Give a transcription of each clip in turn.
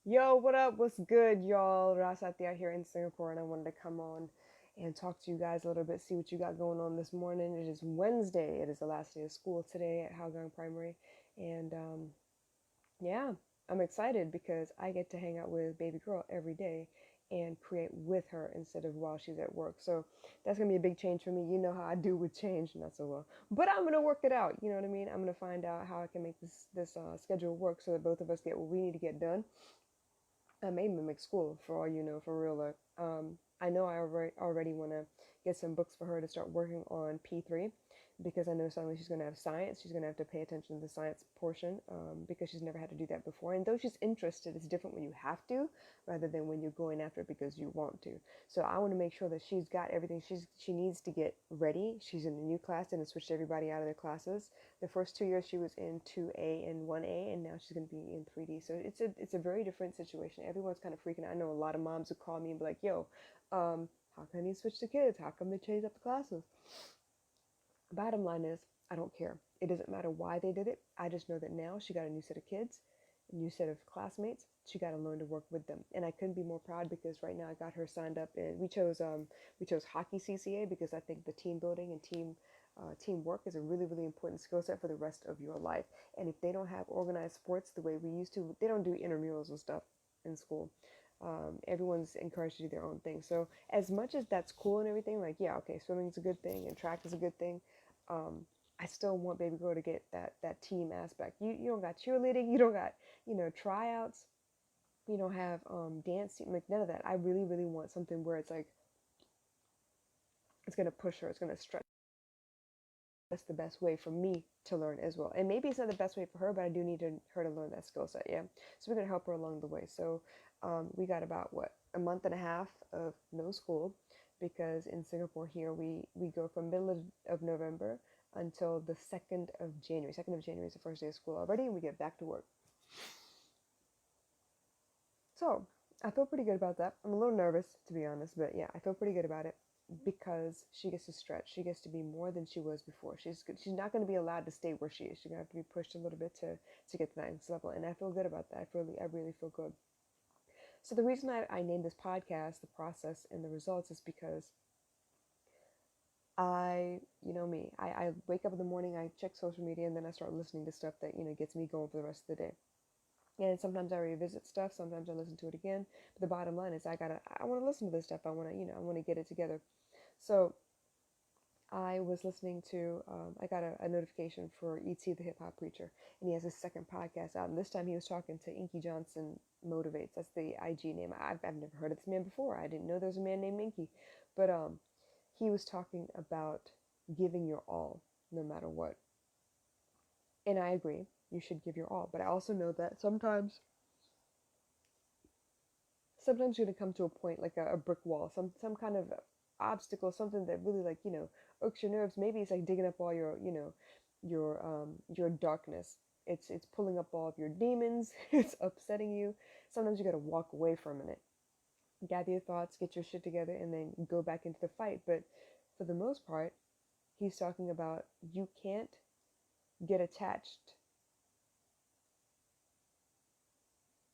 Yo, what up? What's good, y'all? Rasathi out here in Singapore, and I wanted to come on and talk to you guys a little bit, see what you got going on this morning. It is Wednesday. It is the last day of school today at Hougang Primary, and yeah, I'm excited because I get to hang out with baby girl every day and create with her instead of while she's at work. So that's gonna be a big change for me. You know how I do with change, not so well, but I'm gonna work it out. You know what I mean? I'm gonna find out how I can make this schedule work so that both of us get what we need to get done. I may mimic school for all you know, for real though. I know I already want to get some books for her to start working on P3 because I know suddenly she's going to have science. She's going to have to pay attention to the science portion because she's never had to do that before. And though she's interested, it's different when you have to rather than when you're going after it because you want to. So I want to make sure that she's got everything she needs to get ready. She's in a new class and switched everybody out of their classes. The first 2 years she was in 2A and 1A, and now she's going to be in 3D. So it's a very different situation. Everyone's kind of freaking out. I know a lot of moms who call me and be like, "Yo, how can you switch the kids? How come they changed up the classes?" Bottom line is, I don't care. It doesn't matter why they did it. I just know that now she got a new set of kids, a new set of classmates. She got to learn to work with them, and I couldn't be more proud because right now I got her signed up, and we chose hockey CCA because I think the team building and teamwork is a really really important skill set for the rest of your life. And if they don't have organized sports the way we used to, they don't do intramurals and stuff in school. Everyone's encouraged to do their own thing. So as much as that's cool and everything, like yeah, okay, swimming is a good thing and track is a good thing. um, I still want baby girl to get that team aspect. You don't got cheerleading, you don't got tryouts, you don't have dance team, like none of that. I really really want something where it's like it's gonna push her, it's gonna stretch. That's the best way for me to learn as well. And maybe it's not the best way for her, but I do need her to learn that skill set. Yeah, so we're gonna help her along the way. So we got about what, a month and a half of no school because in Singapore here we go from middle of November until the 2nd of January. 2nd of January is the first day of school already, and we get back to work. So I feel pretty good about that. I'm a little nervous to be honest, but yeah, I feel pretty good about it because she gets to stretch. She gets to be more than she was before. She's not going to be allowed to stay where she is. She's going to have to be pushed a little bit to get to that next level, and I feel good about that. I really feel good. So the reason I named this podcast "The Process and the Results" is because you know me, I wake up in the morning, I check social media, and then I start listening to stuff that gets me going for the rest of the day. And sometimes I revisit stuff, sometimes I listen to it again. But the bottom line is I want to listen to this stuff. I want to get it together. So I was listening to, I got a notification for E.T. the Hip Hop Preacher, and he has his second podcast out. And this time he was talking to Inky Johnson Motivates. That's the IG name. I've never heard of this man before. I didn't know there was a man named Inky. But he was talking about giving your all no matter what. And I agree, you should give your all. But I also know that sometimes you're gonna come to a point like a brick wall, some kind of obstacle, something that really like irks your nerves. Maybe it's like digging up all your darkness. It's pulling up all of your demons. It's upsetting you. Sometimes you gotta walk away for a minute, gather your thoughts, get your shit together, and then go back into the fight. But for the most part, he's talking about you can't get attached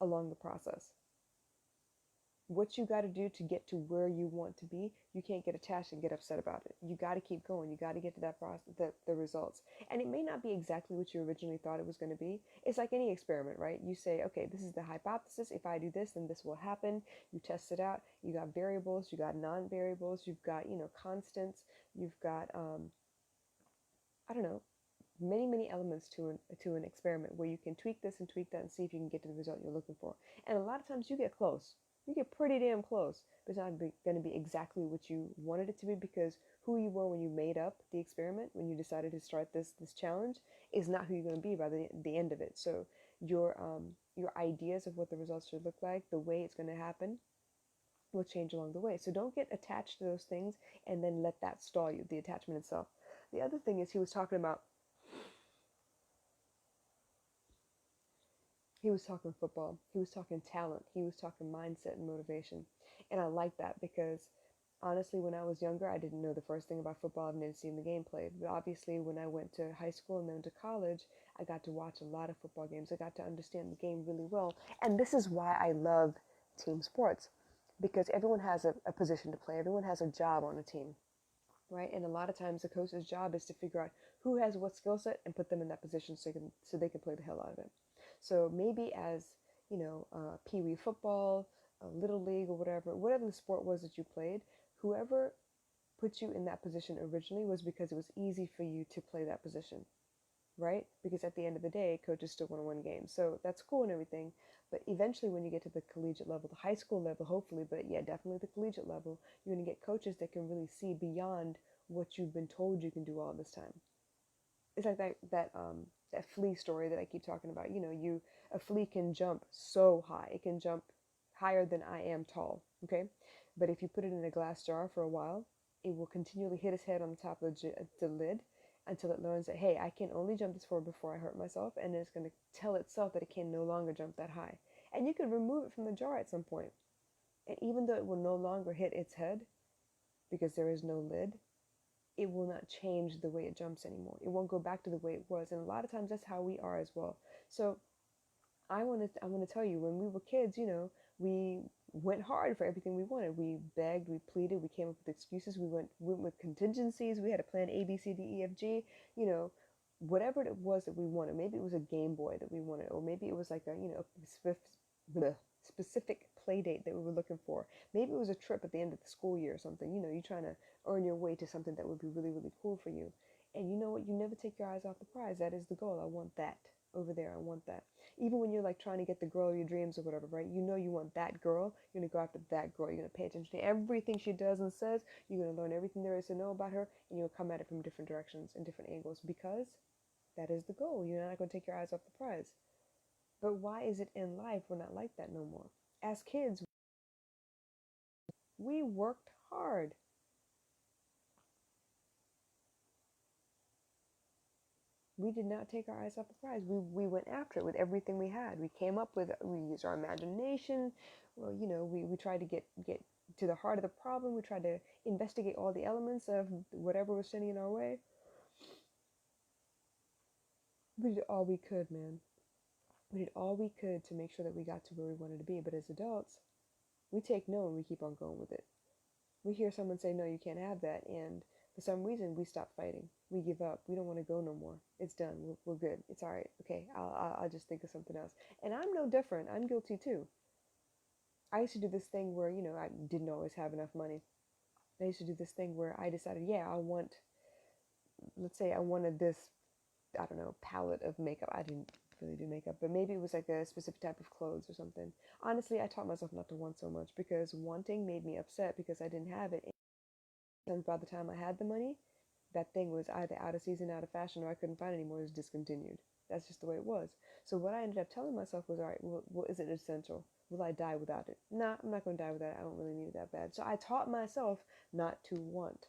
along the process. What you got to do to get to where you want to be, you can't get attached and get upset about it. You got to keep going. You got to get to that process, the results. And it may not be exactly what you originally thought it was going to be. It's like any experiment, right? You say, okay, this is the hypothesis. If I do this, then this will happen. You test it out. You got variables, you got non-variables, you've got, constants, you've got, I don't know, many elements to an experiment where you can tweak this and tweak that and see if you can get to the result you're looking for. And a lot of times you get close. You get pretty damn close, but it's not going to be exactly what you wanted it to be because who you were when you made up the experiment, when you decided to start this challenge, is not who you're going to be by the end of it. So your ideas of what the results should look like, the way it's going to happen, will change along the way. So don't get attached to those things and then let that stall you, the attachment itself. The other thing is he was talking football. He was talking talent. He was talking mindset and motivation. And I like that because Honestly, when I was younger, I didn't know the first thing about football. I've never seen the game played. But obviously, when I went to high school and then to college, I got to watch a lot of football games. I got to understand the game really well. And this is why I love team sports, because everyone has a position to play, everyone has a job on a team, right? And a lot of times, the coach's job is to figure out who has what skill set and put them in that position so they can play the hell out of it. So maybe as pee wee football, little league, or whatever the sport was that you played, whoever put you in that position originally was because it was easy for you to play that position, right? Because at the end of the day, coaches still want to win games. So that's cool and everything. But eventually, when you get to the collegiate level, the high school level, hopefully, but yeah, definitely the collegiate level, you're going to get coaches that can really see beyond what you've been told you can do all this time. It's like that flea story that I keep talking about. A flea can jump so high. It can jump higher than I am tall, okay? But if you put it in a glass jar for a while, it will continually hit its head on the top of the lid until it learns that, hey, I can only jump this far before I hurt myself, and then it's going to tell itself that it can no longer jump that high. And you could remove it from the jar at some point. And even though it will no longer hit its head because there is no lid, it will not change the way it jumps anymore. It won't go back to the way it was. And a lot of times that's how we are as well. So I want to tell you, when we were kids, we went hard for everything we wanted. We begged, we pleaded, we came up with excuses, we went with contingencies. We had a plan A, B, C, D, E, F, G, whatever it was that we wanted. Maybe it was a Game Boy that we wanted, or maybe it was like a specific play date that we were looking for. Maybe it was a trip at the end of the school year or something. You're trying to earn your way to something that would be really, really cool for you. And you know what? You never take your eyes off the prize. That is the goal. I want that over there. I want that. Even when you're like trying to get the girl of your dreams or whatever, right? You want that girl. You're going to go after that girl. You're going to pay attention to everything she does and says. You're going to learn everything there is to know about her. And you'll come at it from different directions and different angles, because that is the goal. You're not going to take your eyes off the prize. But why is it in life we're not like that no more? As kids, we worked hard. We did not take our eyes off the prize. We went after it with everything we had. We used our imagination. Well, we tried to get to the heart of the problem. We tried to investigate all the elements of whatever was standing in our way. We did all we could, man. We did all we could to make sure that we got to where we wanted to be. But as adults, we take no and we keep on going with it. We hear someone say, no, you can't have that. And for some reason, we stop fighting. We give up. We don't want to go no more. It's done. We're good. It's all right. Okay, I'll just think of something else. And I'm no different. I'm guilty too. I used to do this thing where, I didn't always have enough money. I used to do this thing where I decided, yeah, let's say I wanted this, I don't know, palette of makeup. I didn't really do makeup, but maybe it was like a specific type of clothes or something. Honestly, I taught myself not to want so much, because wanting made me upset because I didn't have it. And by the time I had the money, that thing was either out of season, out of fashion, or I couldn't find it anymore. It was discontinued. That's just the way it was. So what I ended up telling myself was, all right, well, is it essential? Will I die without it? Nah, I'm not going to die without it. I don't really need it that bad. So I taught myself not to want.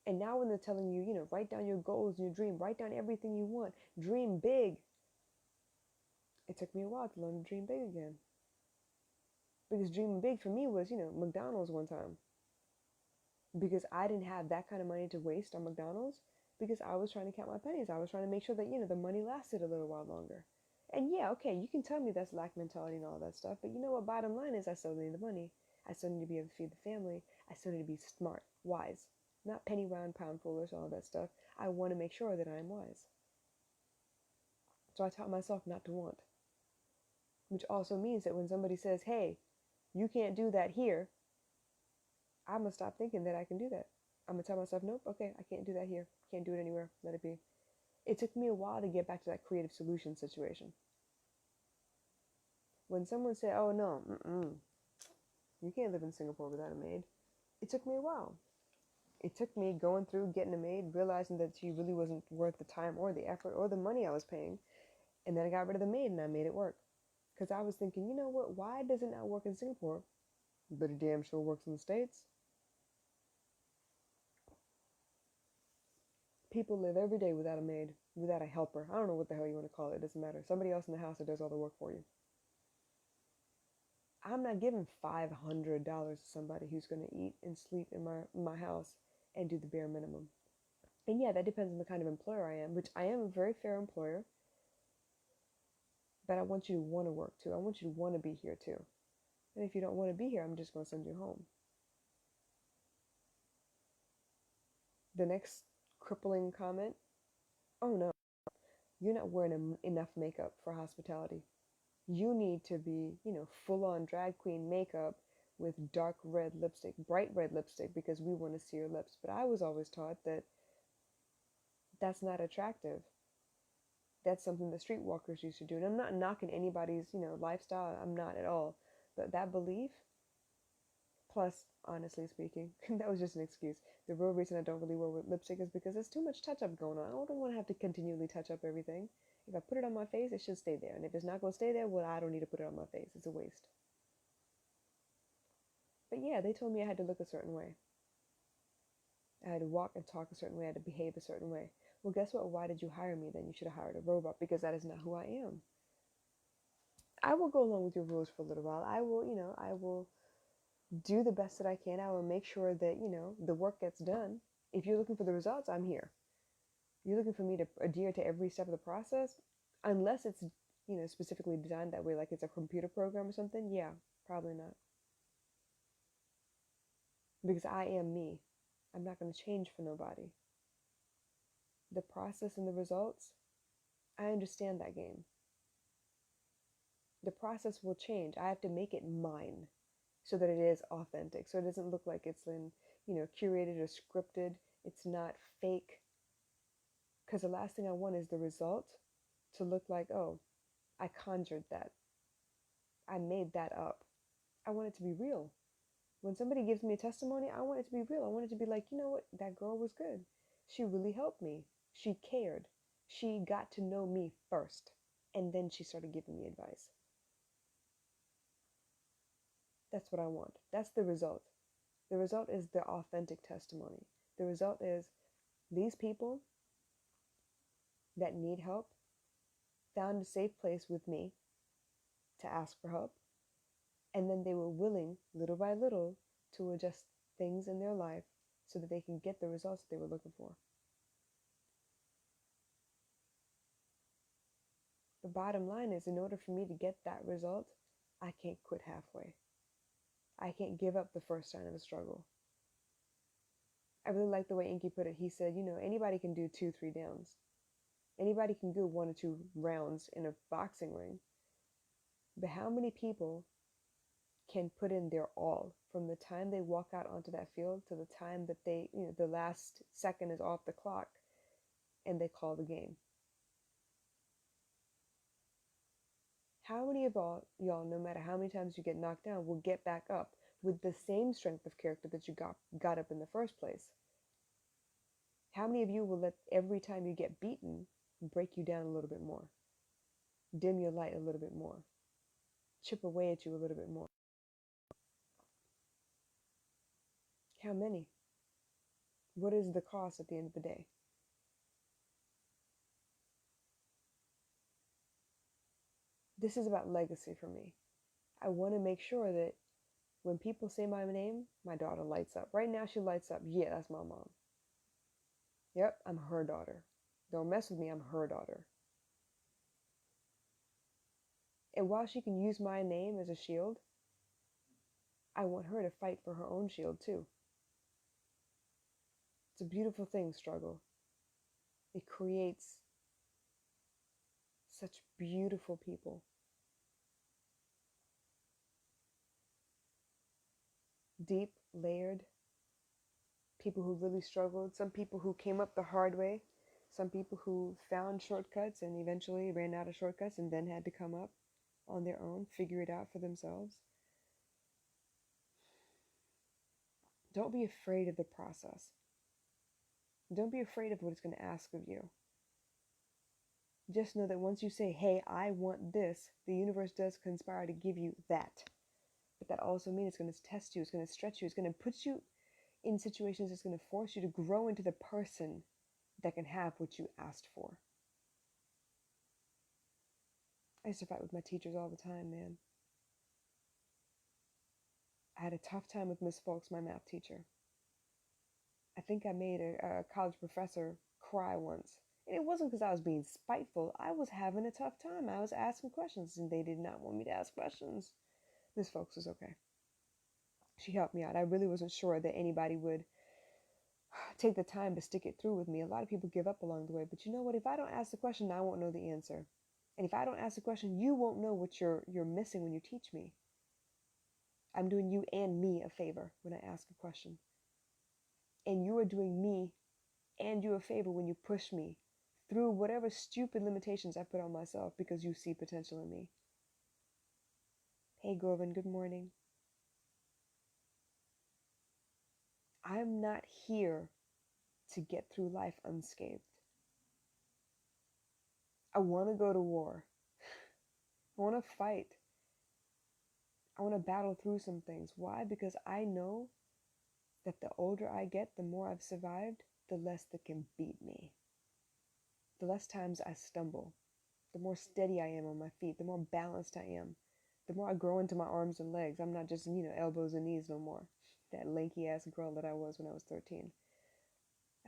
And now when they're telling you, write down your goals and your dream, write down everything you want, dream big. It took me a while to learn to dream big again. Because dreaming big for me was, McDonald's one time. Because I didn't have that kind of money to waste on McDonald's, because I was trying to count my pennies. I was trying to make sure that, the money lasted a little while longer. And yeah, okay, you can tell me that's lack mentality and all that stuff, but you know what? Bottom line is, I still need the money. I still need to be able to feed the family. I still need to be smart, wise, not penny round, pound foolish, all that stuff. I want to make sure that I'm wise. So I taught myself not to want, which also means that when somebody says, hey, you can't do that here, I'm going to stop thinking that I can do that. I'm going to tell myself, nope, okay, I can't do that here. Can't do it anywhere. Let it be. It took me a while to get back to that creative solution situation. When someone said, oh, no, you can't live in Singapore without a maid, it took me a while. It took me going through getting a maid, realizing that she really wasn't worth the time or the effort or the money I was paying. And then I got rid of the maid and I made it work. Because I was thinking, you know what, why does it not work in Singapore? But it damn sure works in the States. People live every day without a maid, without a helper. I don't know what the hell you want to call it. It doesn't matter. Somebody else in the house that does all the work for you. I'm not giving $500 to somebody who's going to eat and sleep in my house and do the bare minimum. And yeah, that depends on the kind of employer I am, which I am a very fair employer, but I want you to want to work too. I want you to want to be here too. And if you don't want to be here, I'm just going to send you home. The next crippling comment, oh no, you're not wearing enough makeup for hospitality. You need to be, full on drag queen makeup with dark red lipstick, bright red lipstick, because we want to see your lips. But I was always taught that that's not attractive. That's something the streetwalkers used to do. And I'm not knocking anybody's, lifestyle. I'm not at all. But that belief, plus, honestly speaking, that was just an excuse. The real reason I don't really wear lipstick is because there's too much touch-up going on. I don't want to have to continually touch up everything. If I put it on my face, it should stay there. And if it's not going to stay there, well, I don't need to put it on my face. It's a waste. But yeah, they told me I had to look a certain way. I had to walk and talk a certain way. I had to behave a certain way. Well, guess what? Why did you hire me then? You should have hired a robot, because that is not who I am. I will go along with your rules for a little while. I will do the best that I can. I will make sure that, the work gets done. If you're looking for the results, I'm here. You're looking for me to adhere to every step of the process, unless it's, specifically designed that way, like it's a computer program or something. Yeah, probably not. Because I am me. I'm not going to change for nobody. The process and the results, I understand that game. The process will change. I have to make it mine so that it is authentic. So it doesn't look like it's been, curated or scripted. It's not fake. Because the last thing I want is the result to look like, oh, I conjured that. I made that up. I want it to be real. When somebody gives me a testimony, I want it to be real. I want it to be like, you know what? That girl was good. She really helped me. She cared. She got to know me first. And then she started giving me advice. That's what I want. That's the result. The result is the authentic testimony. The result is these people that need help found a safe place with me to ask for help. And then they were willing, little by little, to adjust things in their life so that they can get the results that they were looking for. The bottom line is, in order for me to get that result, I can't quit halfway. I can't give up the first sign of a struggle. I really like the way Inky put it. He said, anybody can do 2-3 downs. Anybody can do 1 or 2 rounds in a boxing ring. But how many people can put in their all from the time they walk out onto that field to the time that they, the last second is off the clock and they call the game? How many of y'all, no matter how many times you get knocked down, will get back up with the same strength of character that you got up in the first place? How many of you will let every time you get beaten break you down a little bit more, dim your light a little bit more, chip away at you a little bit more? How many? What is the cost at the end of the day? This is about legacy for me. I want to make sure that when people say my name, my daughter lights up. Right now she lights up. Yeah, that's my mom. Yep, I'm her daughter. Don't mess with me, I'm her daughter. And while she can use my name as a shield, I want her to fight for her own shield too. It's a beautiful thing, struggle. It creates such beautiful people. Deep, layered, people who really struggled, some people who came up the hard way, some people who found shortcuts and eventually ran out of shortcuts and then had to come up on their own, figure it out for themselves. Don't be afraid of the process. Don't be afraid of what it's going to ask of you. Just know that once you say, hey, I want this, the universe does conspire to give you that. But that also means it's going to test you, it's going to stretch you, it's going to put you in situations that's going to force you to grow into the person that can have what you asked for. I used to fight with my teachers all the time, man. had a tough time with Miss Folks, my math teacher. I think I made a college professor cry once. And it wasn't because I was being spiteful. I was having a tough time. I was asking questions and they did not want me to ask questions. Miss Folks was okay. She helped me out. I really wasn't sure that anybody would take the time to stick it through with me. A lot of people give up along the way. But you know what? If I don't ask the question, I won't know the answer. And if I don't ask the question, you won't know what you're missing when you teach me. I'm doing you and me a favor when I ask a question. And you are doing me and you a favor when you push me through whatever stupid limitations I put on myself because you see potential in me. Hey, Govind, good morning. I'm not here to get through life unscathed. I want to go to war. I want to fight. I want to battle through some things. Why? Because I know that the older I get, the more I've survived, the less that can beat me. The less times I stumble, the more steady I am on my feet, the more balanced I am, the more I grow into my arms and legs. I'm not just, elbows and knees no more. That lanky ass girl that I was when I was 13.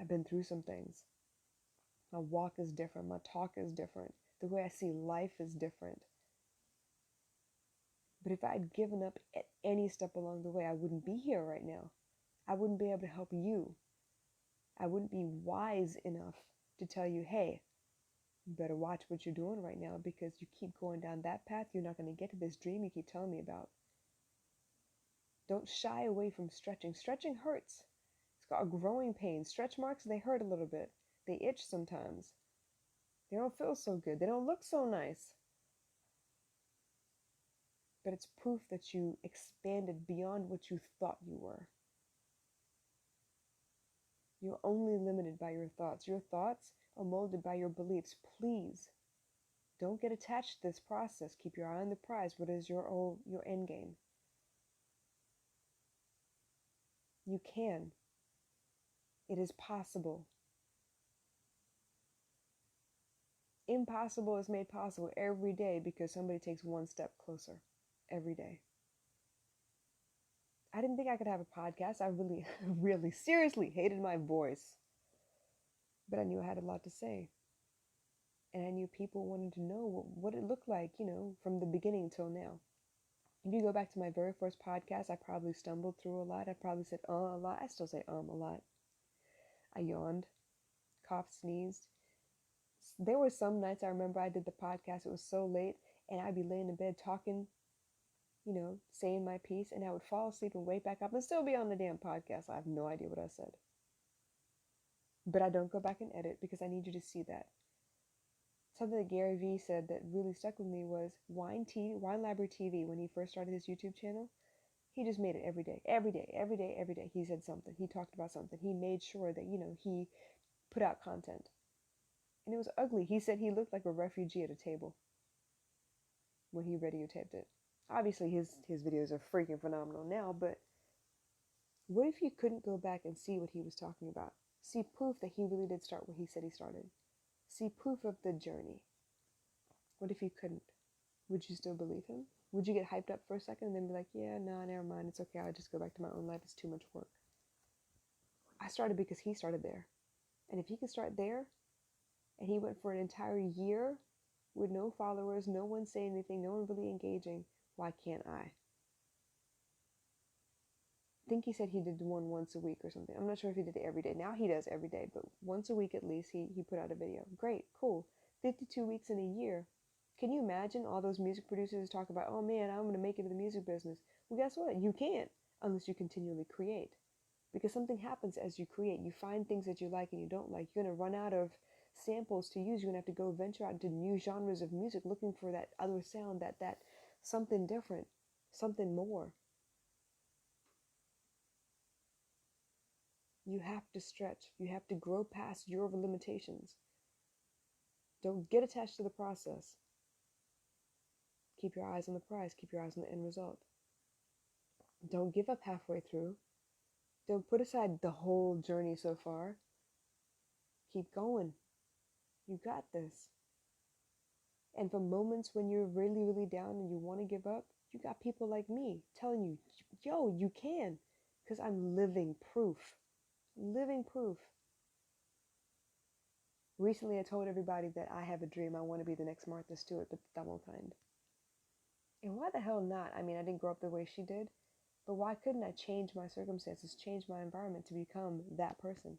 I've been through some things. My walk is different. My talk is different. The way I see life is different. But if I had given up at any step along the way, I wouldn't be here right now. I wouldn't be able to help you. I wouldn't be wise enough to tell you, hey, you better watch what you're doing right now because you keep going down that path, you're not going to get to this dream you keep telling me about. Don't shy away from stretching. Stretching hurts. It's got growing pains. Stretch marks, they hurt a little bit. They itch sometimes. They don't feel so good. They don't look so nice. But it's proof that you expanded beyond what you thought you were. You're only limited by your thoughts. Your thoughts are molded by your beliefs. Please don't get attached to this process. Keep your eye on the prize. What is your end game? You can. It is possible. Impossible is made possible every day because somebody takes one step closer every day. I didn't think I could have a podcast. I really, really, seriously hated my voice. But I knew I had a lot to say. And I knew people wanted to know what it looked like, from the beginning till now. If you go back to my very first podcast, I probably stumbled through a lot. I probably said a lot. I still say a lot. I yawned, coughed, sneezed. There were some nights I remember I did the podcast. It was so late, and I'd be laying in bed talking, saying my piece, and I would fall asleep and wake back up and still be on the damn podcast. I have no idea what I said. But I don't go back and edit because I need you to see that. Something that Gary Vee said that really stuck with me was Wine Library TV, when he first started his YouTube channel, he just made it every day. He said something. He talked about something. He made sure that, he put out content. And it was ugly. He said he looked like a refugee at a table when he videotaped it. Obviously, his videos are freaking phenomenal now, but what if you couldn't go back and see what he was talking about? See proof that he really did start where he said he started. See proof of the journey. What if you couldn't? Would you still believe him? Would you get hyped up for a second and then be like, yeah, nah, never mind. It's okay. I'll just go back to my own life. It's too much work. I started because he started there. And if he could start there, and he went for an entire year with no followers, no one saying anything, no one really engaging, why can't I? I think he said he did one once a week or something. I'm not sure if he did it every day. Now he does every day, but once a week at least he put out a video. Great, cool. 52 weeks in a year. Can you imagine all those music producers talk about, oh man, I'm going to make it in the music business? Well, guess what? You can't unless you continually create. Because something happens as you create. You find things that you like and you don't like. You're going to run out of samples to use. You're going to have to go venture out into new genres of music looking for that other sound, that something different, something more. You have to stretch. You have to grow past your limitations. Don't get attached to the process. Keep your eyes on the prize. Keep your eyes on the end result. Don't give up halfway through. Don't put aside the whole journey so far. Keep going. You got this. And for moments when you're really, really down and you want to give up, You got people like me telling you, yo, you can, because I'm living proof. Living proof. Recently, I told everybody that I have a dream. I want to be the next Martha Stewart, but the double kind. And why the hell not? I mean, I didn't grow up the way she did, but why couldn't I change my circumstances, change my environment to become that person?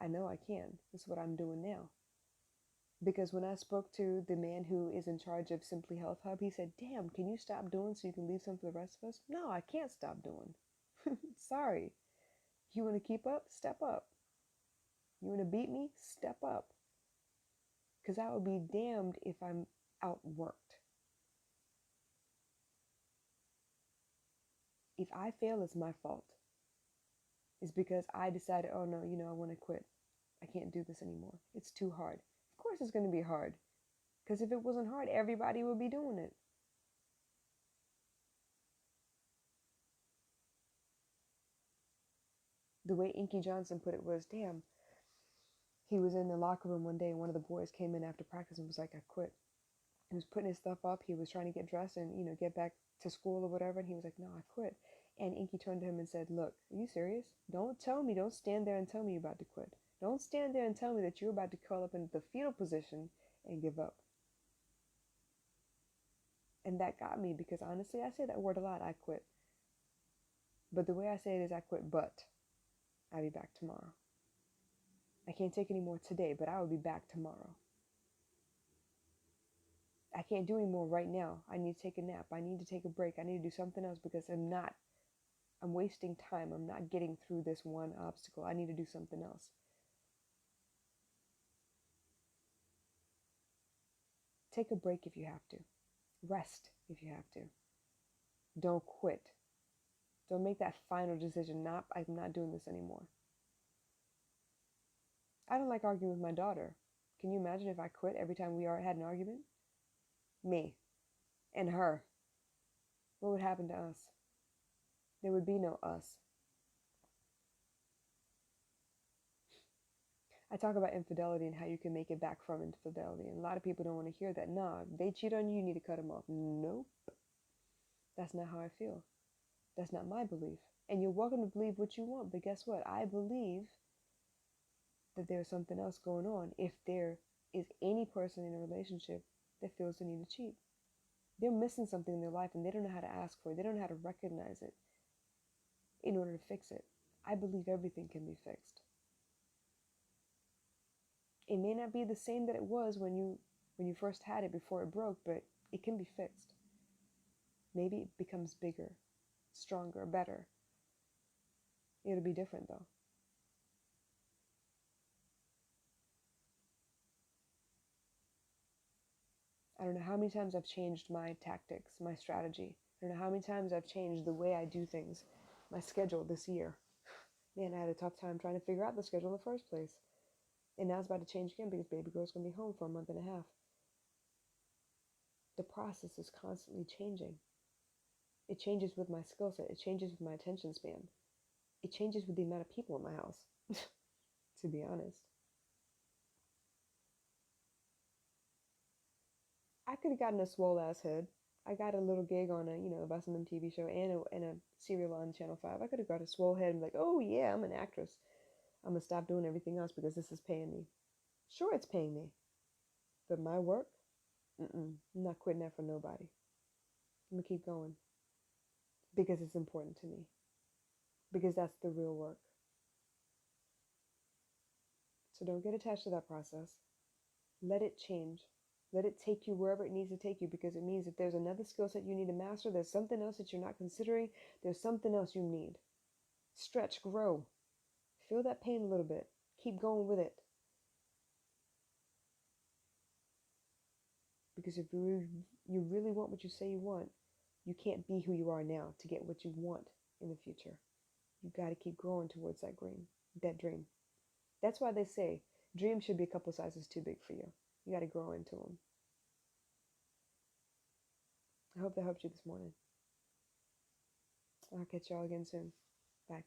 I know I can. That's what I'm doing now. Because when I spoke to the man who is in charge of Simply Health Hub, he said, damn, can you stop doing so you can leave some for the rest of us? No, I can't stop doing. Sorry. You want to keep up? Step up. You want to beat me? Step up. Because I would be damned if I'm outworked. If I fail, it's my fault. It's because I decided, oh no, I want to quit. I can't do this anymore. It's too hard. Of course it's going to be hard. Because if it wasn't hard, everybody would be doing it. The way Inky Johnson put it was, damn, he was in the locker room one day and one of the boys came in after practice and was like, I quit. He was putting his stuff up. He was trying to get dressed and, get back to school or whatever. And he was like, no, I quit. And Inky turned to him and said, look, are you serious? Don't stand there and tell me you're about to quit. Don't stand there and tell me that you're about to curl up into the fetal position and give up. And that got me because honestly, I say that word a lot, I quit. But the way I say it is I quit, but I'll be back tomorrow. I can't take any more today, but I will be back tomorrow. I can't do any more right now. I need to take a nap. I need to take a break. I need to do something else because I'm wasting time. I'm not getting through this one obstacle. I need to do something else. Take a break if you have to. Rest if you have to. Don't quit. Don't make that final decision. I'm not doing this anymore. I don't like arguing with my daughter. Can you imagine if I quit every time we had an argument? Me and her. What would happen to us? There would be no us. I talk about infidelity and how you can make it back from infidelity. And a lot of people don't want to hear that. Nah, if they cheat on you, you need to cut them off. Nope. That's not how I feel. That's not my belief. And you're welcome to believe what you want. But guess what? I believe that there's something else going on if there is any person in a relationship that feels the need to cheat. They're missing something in their life and they don't know how to ask for it. They don't know how to recognize it in order to fix it. I believe everything can be fixed. It may not be the same that it was when you first had it before it broke, but it can be fixed. Maybe it becomes bigger, stronger, better. It'll be different though. I don't know how many times I've changed my tactics, my strategy. I don't know how many times I've changed the way I do things, my schedule this year. Man, I had a tough time trying to figure out the schedule in the first place. And now it's about to change again because baby girl's going to be home for a month and a half. The process is constantly changing. It changes with my skill set. It changes with my attention span. It changes with the amount of people in my house, to be honest. I could have gotten a swole ass head. I got a little gig on a Vasantham TV show and a serial on Channel 5. I could have got a swole head and be like, oh yeah, I'm an actress. I'm going to stop doing everything else because this is paying me. Sure, it's paying me. But my work? I'm not quitting that for nobody. I'm going to keep going. Because it's important to me. Because that's the real work. So don't get attached to that process. Let it change. Let it take you wherever it needs to take you because it means that there's another skill set you need to master. There's something else that you're not considering. There's something else you need. Stretch, grow. Feel that pain a little bit. Keep going with it. Because if you really want what you say you want, you can't be who you are now to get what you want in the future. You got to keep growing towards that dream. That's why they say dreams should be a couple sizes too big for you. You got to grow into them. I hope that helped you this morning. I'll catch y'all again soon. Bye.